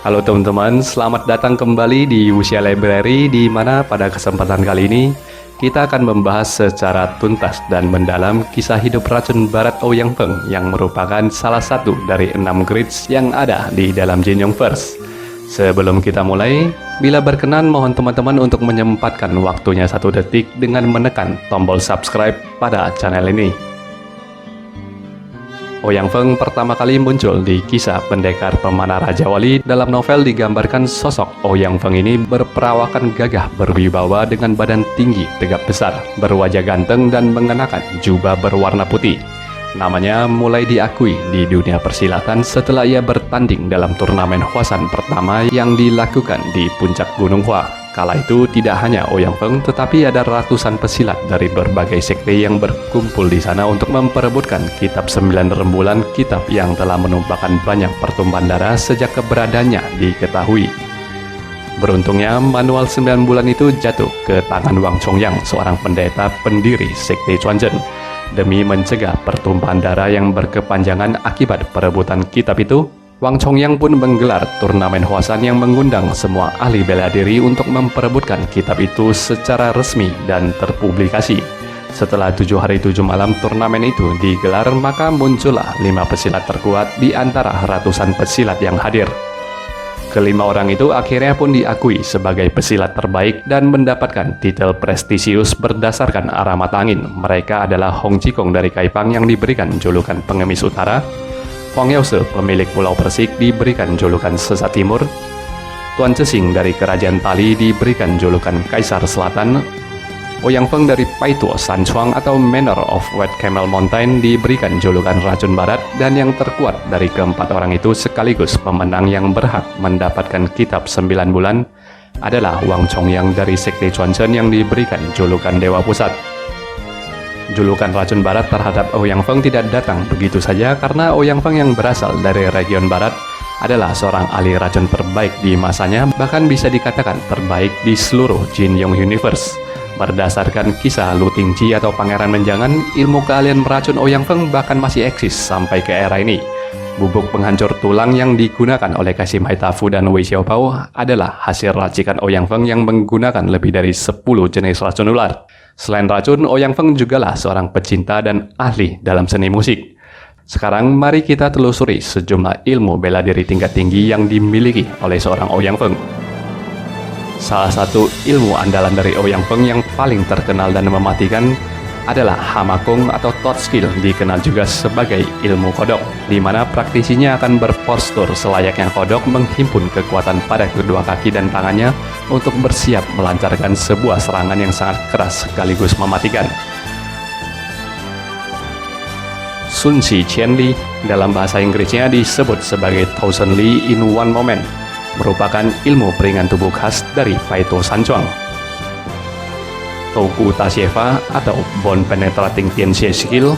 Halo teman-teman, selamat datang kembali di Wuxia Library, di mana pada kesempatan kali ini kita akan membahas secara tuntas dan mendalam kisah hidup racun barat Ouyang Feng yang merupakan salah satu dari 6 grids yang ada di dalam Jin Yongverse. Sebelum kita mulai, bila berkenan mohon teman-teman untuk menyempatkan waktunya 1 detik dengan menekan tombol subscribe pada channel ini. Ouyang Feng pertama kali muncul di kisah Pendekar Pemanah Raja Wali. Dalam novel digambarkan sosok Ouyang Feng ini berperawakan gagah berwibawa dengan badan tinggi tegap besar, berwajah ganteng dan mengenakan jubah berwarna putih. Namanya mulai diakui di dunia persilatan setelah ia bertanding dalam turnamen Huasan pertama yang dilakukan di puncak Gunung Hua. Kala itu tidak hanya Ouyang Feng, tetapi ada ratusan pesilat dari berbagai sekte yang berkumpul di sana untuk memperebutkan kitab 9 rembulan, kitab yang telah menumpahkan banyak pertumpahan darah sejak keberadaannya diketahui. Beruntungnya manual 9 bulan itu jatuh ke tangan Wang Chongyang, seorang pendeta pendiri sekte Chuanzhen. Demi mencegah pertumpahan darah yang berkepanjangan akibat perebutan kitab itu, Wang Chongyang pun menggelar turnamen Huasan yang mengundang semua ahli bela diri untuk memperebutkan kitab itu secara resmi dan terpublikasi. Setelah 7 hari 7 malam turnamen itu digelar, maka muncullah 5 pesilat terkuat di antara ratusan pesilat yang hadir. Kelima orang itu akhirnya pun diakui sebagai pesilat terbaik dan mendapatkan titel prestisius berdasarkan arah mata angin. Mereka adalah Hong Chikong dari Kaipang yang diberikan julukan Pengemis Utara, Huang Yaose pemilik Pulau Persik diberikan julukan Sesat Timur, Tuan Cesing dari Kerajaan Tali diberikan julukan Kaisar Selatan, Ouyang Feng dari Paituo Sanchuang atau Manor of White Camel Mountain diberikan julukan Racun Barat, dan yang terkuat dari keempat orang itu sekaligus pemenang yang berhak mendapatkan kitab 9 bulan adalah Wang Chongyang dari Sekte Chuanzhen yang diberikan julukan Dewa Pusat. Julukan Racun Barat terhadap Ouyang Feng tidak datang begitu saja, karena Ouyang Feng yang berasal dari region Barat adalah seorang ahli racun terbaik di masanya, bahkan bisa dikatakan terbaik di seluruh Jin Yong Universe. Berdasarkan kisah Lu Tingji atau Pangeran Menjangan, ilmu keahlian meracun Ouyang Feng bahkan masih eksis sampai ke era ini. Bubuk penghancur tulang yang digunakan oleh Kasim Haitafu dan Wei Xiaopao adalah hasil racikan Ouyang Feng yang menggunakan lebih dari 10 jenis racun ular. Selain racun, Ouyang Feng jugalah seorang pecinta dan ahli dalam seni musik. Sekarang mari kita telusuri sejumlah ilmu bela diri tingkat tinggi yang dimiliki oleh seorang Ouyang Feng. Salah satu ilmu andalan dari Ouyang Feng yang paling terkenal dan mematikan adalah Hamakong atau Thought Skill, dikenal juga sebagai ilmu kodok, di mana praktisinya akan berpostur selayaknya kodok, menghimpun kekuatan pada kedua kaki dan tangannya untuk bersiap melancarkan sebuah serangan yang sangat keras sekaligus mematikan. Sun Shi Qian Li dalam bahasa Inggrisnya disebut sebagai Thousand Li in One Moment, merupakan ilmu peringan tubuh khas dari Paituo Sanchuang. Toku Tashieva atau Bone Penetrating Tianxie Skill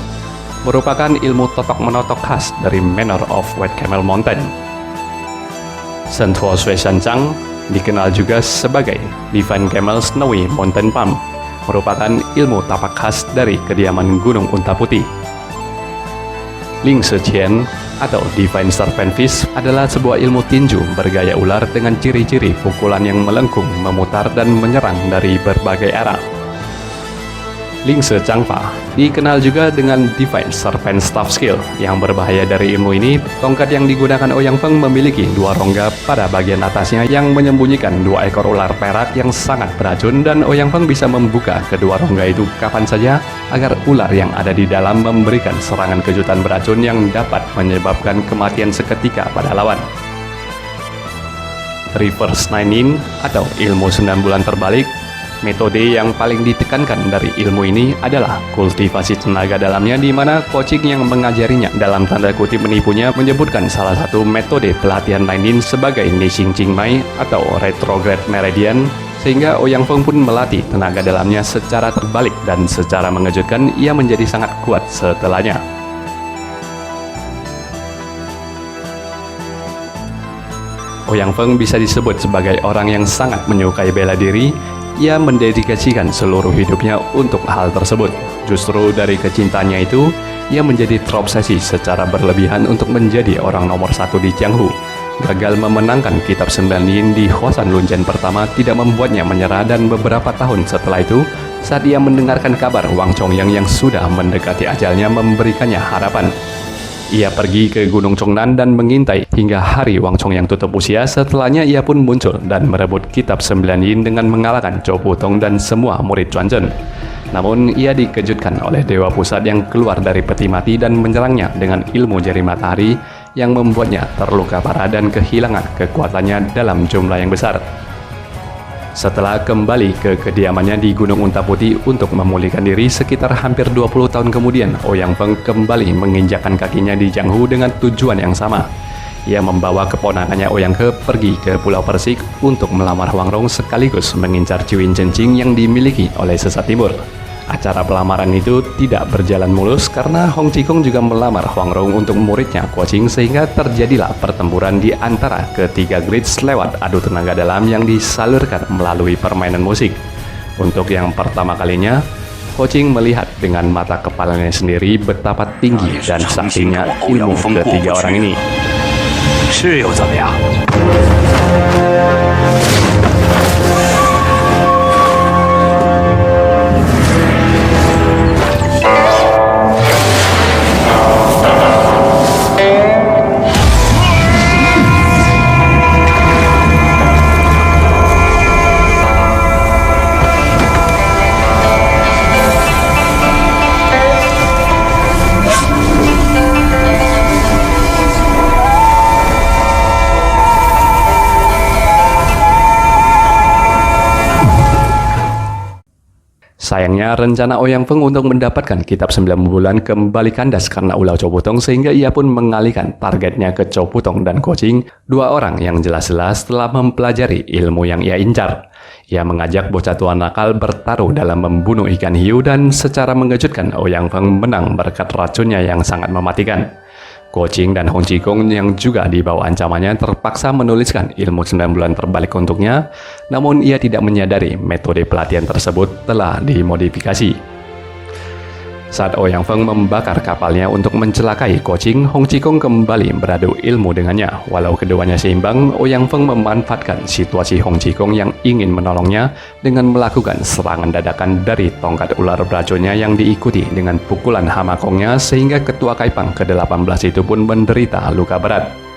merupakan ilmu totok menotok khas dari Manor of White Camel Mountain. Shen Tuo Shui Shan Zhang dikenal juga sebagai Divine Camel Snowy Mountain Palm, merupakan ilmu tapak khas dari kediaman Gunung Unta Putih. Ling Se Qian atau Divine Serpent Fish adalah sebuah ilmu tinju bergaya ular dengan ciri-ciri pukulan yang melengkung, memutar dan menyerang dari berbagai arah. Ling Se Changfa dikenal juga dengan Divine Serpent Staff Skill. Yang berbahaya dari ilmu ini, tongkat yang digunakan Ouyang Feng memiliki 2 rongga pada bagian atasnya yang menyembunyikan 2 ekor ular perak yang sangat beracun, dan Ouyang Feng bisa membuka kedua rongga itu kapan saja agar ular yang ada di dalam memberikan serangan kejutan beracun yang dapat menyebabkan kematian seketika pada lawan. Reverse 9-in atau ilmu 9 bulan terbalik. Metode yang paling ditekankan dari ilmu ini adalah kultivasi tenaga dalamnya, di mana coaching yang mengajarinya dalam tanda kutip menipunya menyebutkan salah satu metode pelatihan 9-in sebagai Nixing Jingmai atau Retrograde Meridian, sehingga Ouyang Feng pun melatih tenaga dalamnya secara terbalik, dan secara mengejutkan ia menjadi sangat kuat setelahnya. Ouyang Feng bisa disebut sebagai orang yang sangat menyukai bela diri. Ia mendedikasikan seluruh hidupnya untuk hal tersebut. Justru dari kecintaannya itu, ia menjadi terobsesi secara berlebihan untuk menjadi orang nomor 1 di Jianghu. gagal memenangkan kitab 9 yin di Hwasan Lunchen pertama tidak membuatnya menyerah, dan beberapa tahun setelah itu, saat ia mendengarkan kabar Wang Chongyang yang sudah mendekati ajalnya memberikannya harapan. Ia pergi ke Gunung Chongnan dan mengintai hingga hari Wang Chongyang tutup usia. Setelahnya ia pun muncul dan merebut kitab 9 yin dengan mengalahkan Zhou Putong dan semua murid Chuan Zhen. Namun ia dikejutkan oleh Dewa Pusat yang keluar dari peti mati dan menyerangnya dengan ilmu jari matahari yang membuatnya terluka parah dan kehilangan kekuatannya dalam jumlah yang besar. Setelah kembali ke kediamannya di Gunung Unta Putih untuk memulihkan diri, sekitar hampir 20 tahun kemudian, Ouyang Feng kembali menginjakkan kakinya di Jianghu dengan tujuan yang sama. Ia membawa keponakannya Ouyang He pergi ke Pulau Persik untuk melamar Huang Rong sekaligus mengincar Ciwin Chengqing yang dimiliki oleh Sesat Timur. Acara pelamaran itu tidak berjalan mulus karena Hong Zhikong juga melamar Huang Rong untuk muridnya Guo Qing, sehingga terjadilah pertempuran di antara ketiga grades lewat adu tenaga dalam yang disalurkan melalui permainan musik. Untuk yang pertama kalinya, Guo Qing melihat dengan mata kepalanya sendiri betapa tinggi dan saktinya ilmu ketiga orang ini. Sayangnya, rencana Ouyang Feng untuk mendapatkan kitab 9 bulan kembali kandas karena ulah Zhou Putong, sehingga ia pun mengalihkan targetnya ke Zhou Putong dan Guo Qing, dua orang yang jelas-jelas telah mempelajari ilmu yang ia incar. Ia mengajak bocah tua nakal bertaruh dalam membunuh ikan hiu, dan secara mengejutkan Ouyang Feng menang berkat racunnya yang sangat mematikan. Guo Qing dan Hong Zhikong yang juga di bawah ancamannya terpaksa menuliskan ilmu 9 bulan terbalik untuknya, namun ia tidak menyadari metode pelatihan tersebut telah dimodifikasi. Saat Ouyang Feng membakar kapalnya untuk mencelakai Guo Qing, Hong Zhikong kembali beradu ilmu dengannya. Walau keduanya seimbang, Ouyang Feng memanfaatkan situasi Hong Zhikong yang ingin menolongnya dengan melakukan serangan dadakan dari tongkat ular beracunnya yang diikuti dengan pukulan hamakongnya, sehingga ketua Kaipang ke-18 itu pun menderita luka berat.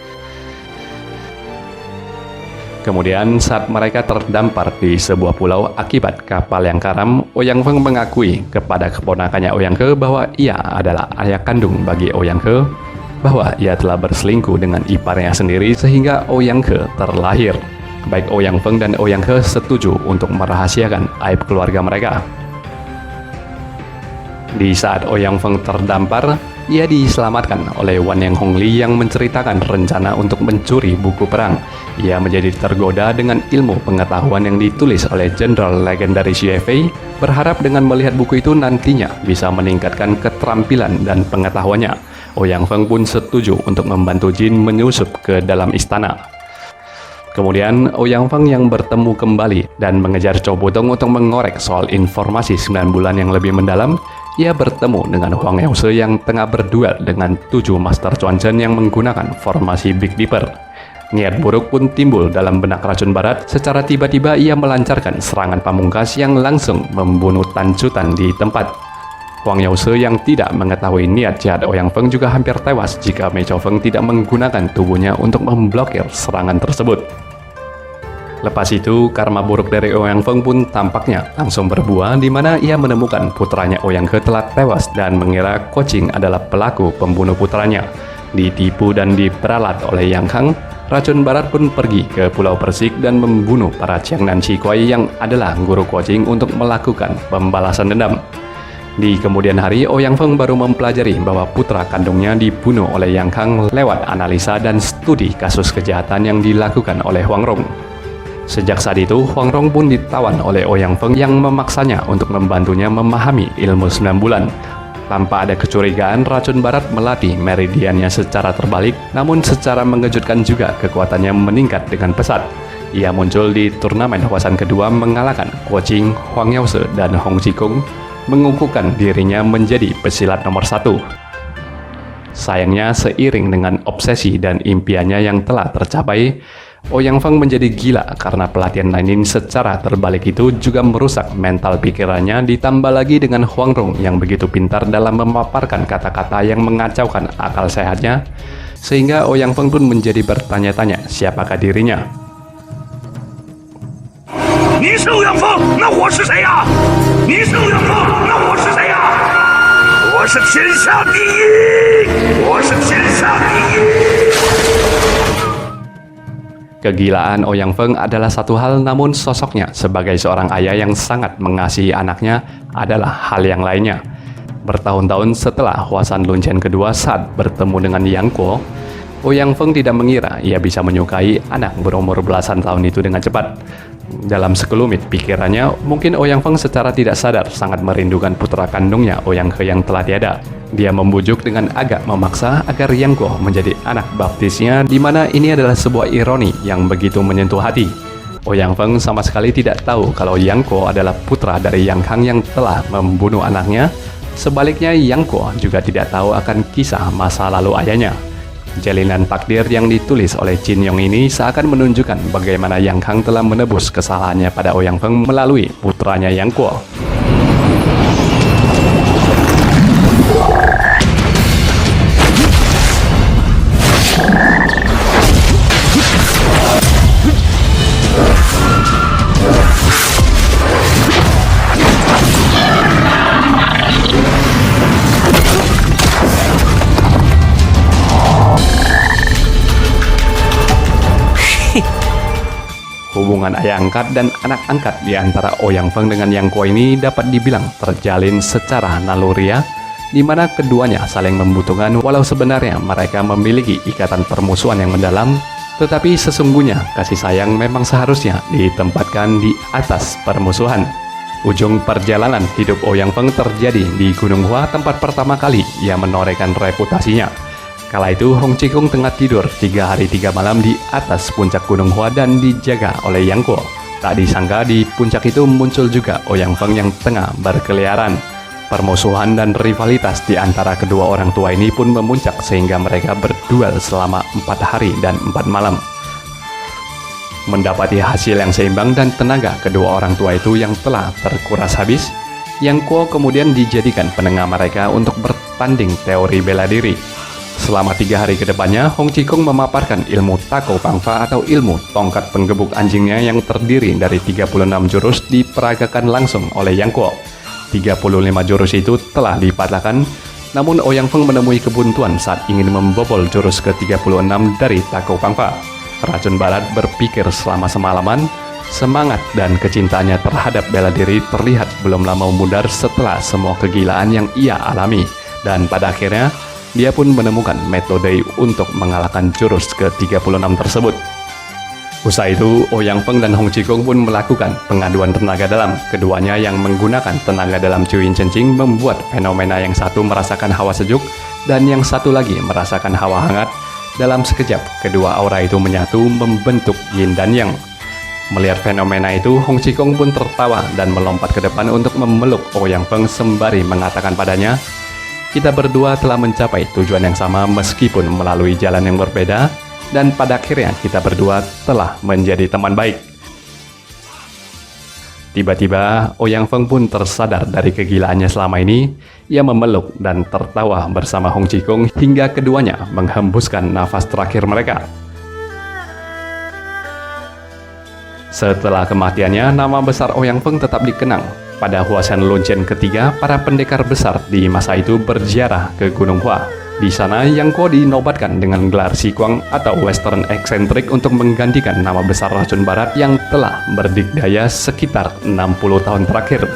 Kemudian saat mereka terdampar di sebuah pulau akibat kapal yang karam, Ouyang Feng mengakui kepada keponakannya Ouyang He bahwa ia adalah ayah kandung bagi Ouyang He, bahwa ia telah berselingkuh dengan iparnya sendiri sehingga Ouyang He terlahir. Baik Ouyang Feng dan Ouyang He setuju untuk merahasiakan aib keluarga mereka. Di saat Ouyang Feng terdampar, ia diselamatkan oleh Wan Yang Hongli yang menceritakan rencana untuk mencuri buku perang. Ia menjadi tergoda dengan ilmu pengetahuan yang ditulis oleh Jenderal legendaris Xue Fei, berharap dengan melihat buku itu nantinya bisa meningkatkan keterampilan dan pengetahuannya. Ouyang Feng pun setuju untuk membantu Jin menyusup ke dalam istana. Kemudian Ouyang Feng yang bertemu kembali dan mengejar Zhou Putong untuk mengorek soal informasi 9 bulan yang lebih mendalam. Ia bertemu dengan Huang Yaose yang tengah berduel dengan 7 Master Chuan Zhen yang menggunakan formasi Big Dipper. Niat buruk pun timbul dalam benak Racun Barat. Secara tiba-tiba ia melancarkan serangan pamungkas yang langsung membunuh Tan Chutan di tempat. Huang Yaose yang tidak mengetahui niat jahat Ouyang Feng juga hampir tewas jika Mei Chou Feng tidak menggunakan tubuhnya untuk memblokir serangan tersebut. Lepas itu, karma buruk dari Ouyang Feng pun tampaknya langsung berbuah, di mana ia menemukan putranya Ouyang He telah tewas dan mengira Guo Qing adalah pelaku pembunuh putranya. Ditipu dan diperalat oleh Yang Kang, Racun Barat pun pergi ke Pulau Persik dan membunuh para Jiangnan Qikuai yang adalah guru Guo Qing untuk melakukan pembalasan dendam. Di kemudian hari, Ouyang Feng baru mempelajari bahwa putra kandungnya dibunuh oleh Yang Kang lewat analisa dan studi kasus kejahatan yang dilakukan oleh Huang Rong. Sejak saat itu, Huang Rong pun ditawan oleh Ouyang Feng yang memaksanya untuk membantunya memahami ilmu 9 bulan. Tanpa ada kecurigaan, Racun Barat melatih meridiannya secara terbalik, namun secara mengejutkan juga kekuatannya meningkat dengan pesat. Ia muncul di turnamen Hwasan kedua mengalahkan Guo Qing, Huang Yaose, dan Hong Zhikong, mengukuhkan dirinya menjadi pesilat nomor 1. Sayangnya, seiring dengan obsesi dan impiannya yang telah tercapai, Ouyang Feng menjadi gila karena pelatihan Nainin secara terbalik itu juga merusak mental pikirannya, ditambah lagi dengan Huang Rong yang begitu pintar dalam memaparkan kata-kata yang mengacaukan akal sehatnya, sehingga Ouyang Feng pun menjadi bertanya-tanya siapakah dirinya. "Ni是 Ouyang Feng, 那我是谁呀? 你是 Ouyang Feng, 那我是谁呀? 我是天下第一, 我是天下第一." Kegilaan Ouyang Feng adalah satu hal, namun sosoknya sebagai seorang ayah yang sangat mengasihi anaknya adalah hal yang lainnya. Bertahun-tahun setelah Huasan Lunchen kedua saat bertemu dengan Yang Kuo, Ouyang Feng tidak mengira ia bisa menyukai anak berumur belasan tahun itu dengan cepat. Dalam sekelumit pikirannya, mungkin Ouyang Feng secara tidak sadar sangat merindukan putra kandungnya Ouyang He yang telah tiada. Dia membujuk dengan agak memaksa agar Yang Kuo menjadi anak baptisnya, di mana ini adalah sebuah ironi yang begitu menyentuh hati. Ouyang Feng sama sekali tidak tahu kalau Yang Kuo adalah putra dari Yang Kang yang telah membunuh anaknya. Sebaliknya, Yang Kuo juga tidak tahu akan kisah masa lalu ayahnya. Jalinan takdir yang ditulis oleh Jin Yong ini seakan menunjukkan bagaimana Yang Kang telah menebus kesalahannya pada Ouyang Feng melalui putranya Yang Kuo. Hubungan ayah angkat dan anak angkat di antara Ouyang Feng dengan Yang Kuo ini dapat dibilang terjalin secara naluriah, di mana keduanya saling membutuhkan walau sebenarnya mereka memiliki ikatan permusuhan yang mendalam, tetapi sesungguhnya kasih sayang memang seharusnya ditempatkan di atas permusuhan. Ujung perjalanan hidup Ouyang Feng terjadi di Gunung Hua, tempat pertama kali ia menorehkan reputasinya. Kala itu Hong Chikung tengah tidur 3 hari 3 malam di atas puncak Gunung Hua dan dijaga oleh Yang Kuo. Tak disangka di puncak itu muncul juga Ouyang Feng yang tengah berkeliaran. Permusuhan dan rivalitas di antara kedua orang tua ini pun memuncak sehingga mereka berduel selama 4 hari dan 4 malam. Mendapati hasil yang seimbang dan tenaga kedua orang tua itu yang telah terkuras habis, Yang Kuo kemudian dijadikan penengah mereka untuk bertanding teori bela diri. Selama 3 hari ke depannya, Hong Chikung memaparkan ilmu Tako Pangfa atau ilmu tongkat penggebuk anjingnya yang terdiri dari 36 jurus diperagakan langsung oleh Yang Kuo. 35 jurus itu telah dipatahkan, namun Ouyang Feng menemui kebuntuan saat ingin membobol jurus ke-36 dari Tako Pangfa. Racun Barat berpikir selama semalaman, semangat dan kecintaannya terhadap bela diri terlihat belum lama memudar setelah semua kegilaan yang ia alami, dan pada akhirnya dia pun menemukan metode untuk mengalahkan jurus ke-36 tersebut. Usai itu, Ouyang Feng dan Hong Chikung pun melakukan pengaduan tenaga dalam. Keduanya yang menggunakan tenaga dalam Cuyin Chencing membuat fenomena yang satu merasakan hawa sejuk dan yang satu lagi merasakan hawa hangat. Dalam sekejap, kedua aura itu menyatu membentuk Yin dan Yang. Melihat fenomena itu, Hong Chikung pun tertawa dan melompat ke depan untuk memeluk Ouyang Feng sembari mengatakan padanya, "Kita berdua telah mencapai tujuan yang sama meskipun melalui jalan yang berbeda, dan pada akhirnya kita berdua telah menjadi teman baik." Tiba-tiba, Ouyang Feng pun tersadar dari kegilaannya selama ini. Ia memeluk dan tertawa bersama Hong Chikung hingga keduanya menghembuskan nafas terakhir mereka. Setelah kematiannya, nama besar Ouyang Feng tetap dikenang. Pada Huasan Lunchen ketiga, para pendekar besar di masa itu berziarah ke Gunung Hua. Di sana, Yang Kuo dinobatkan dengan gelar Xikuang atau Western Eccentric untuk menggantikan nama besar Racun Barat yang telah berdikdaya sekitar 60 tahun terakhir.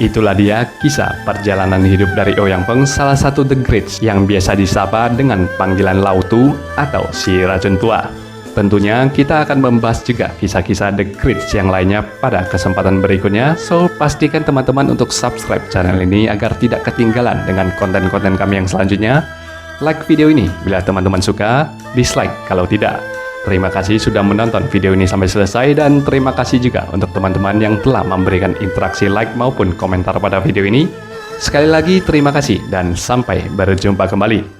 Itulah dia kisah perjalanan hidup dari Ouyang Feng, salah satu The Greats yang biasa disapa dengan panggilan Lao Tu atau si Racun Tua. Tentunya kita akan membahas juga kisah-kisah The Greats yang lainnya pada kesempatan berikutnya, so pastikan teman-teman untuk subscribe channel ini agar tidak ketinggalan dengan konten-konten kami yang selanjutnya. Like video ini bila teman-teman suka, dislike kalau tidak. Terima kasih sudah menonton video ini sampai selesai, dan terima kasih juga untuk teman-teman yang telah memberikan interaksi like maupun komentar pada video ini. Sekali lagi terima kasih dan sampai berjumpa kembali.